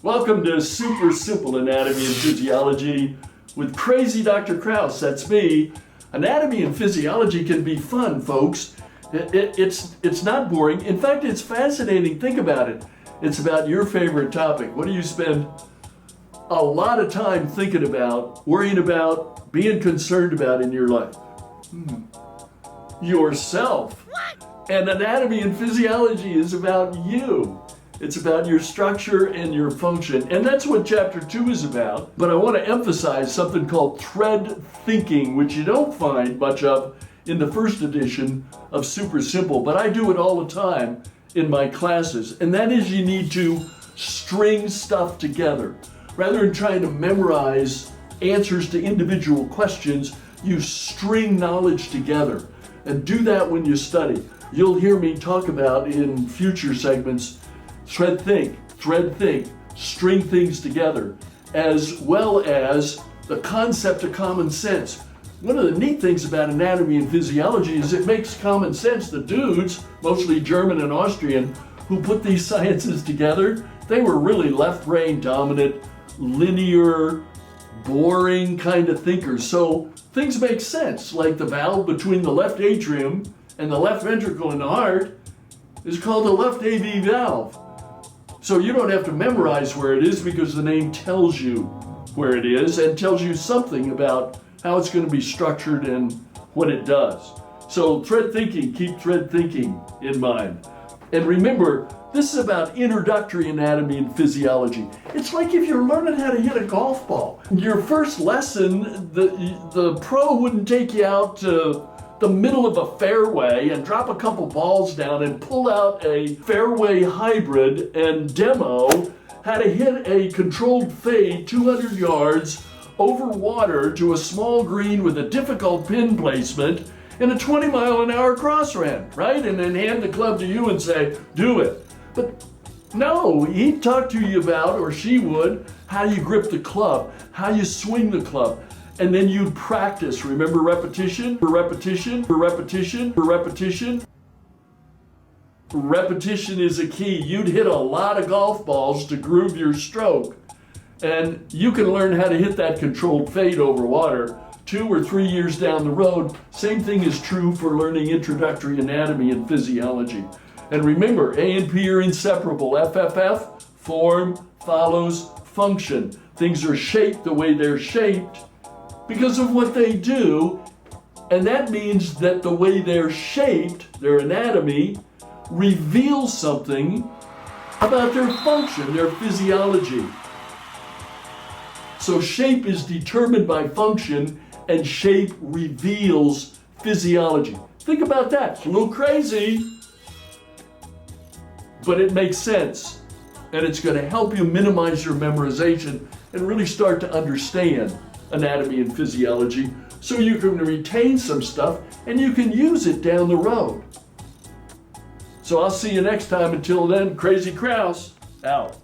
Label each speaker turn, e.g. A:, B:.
A: Welcome to Super Simple Anatomy and Physiology with Crazy Dr. Krauss. That's me. Anatomy and physiology can be fun, folks. It's not boring. In fact, it's fascinating. Think about it. It's about your favorite topic. What do you spend a lot of time thinking about, worrying about, being concerned about in your life? Yourself. And anatomy and physiology is about you. It's about your structure and your function. And that's what chapter 2 is about. But I want to emphasize something called thread thinking, which you don't find much of in the first edition of Super Simple, but I do it all the time in my classes. And that is, you need to string stuff together. Rather than trying to memorize answers to individual questions, you string knowledge together. And do that when you study. You'll hear me talk about in future segments thread think, string things together, as well as the concept of common sense. One of the neat things about anatomy and physiology is it makes common sense. The dudes, mostly German and Austrian, who put these sciences together, they were really left brain dominant, linear, boring kind of thinkers. So things make sense, like the valve between the left atrium and the left ventricle in the heart is called the left AV valve. So you don't have to memorize where it is because the name tells you where it is and tells you something about how it's going to be structured and what it does. So thread thinking, keep thread thinking in mind. And remember, this is about introductory anatomy and physiology. It's like if you're learning how to hit a golf ball. Your first lesson, the pro wouldn't take you out to the middle of a fairway and drop a couple balls down and pull out a fairway hybrid and demo how to hit a controlled fade 200 yards over water to a small green with a difficult pin placement and a 20-mile-an-hour cross ran, right? And then hand the club to you and say, do it. But no, he'd talk to you about, or she would, how you grip the club, how you swing the club. And then you'd practice. Remember repetition, repetition, repetition, repetition. Repetition is a key. You'd hit a lot of golf balls to groove your stroke. And you can learn how to hit that controlled fade over water 2 or 3 years down the road. Same thing is true for learning introductory anatomy and physiology. And remember, A and P are inseparable. FFF, form follows function. Things are shaped the way they're shaped because of what they do, and that means that the way they're shaped, their anatomy, reveals something about their function, their physiology. So shape is determined by function, and shape reveals physiology. Think about that. It's a little crazy, but it makes sense, and it's going to help you minimize your memorization and really start to understand anatomy and physiology so you can retain some stuff and you can use it down the road. So I'll see you next time. Until then, Crazy Krauss, out.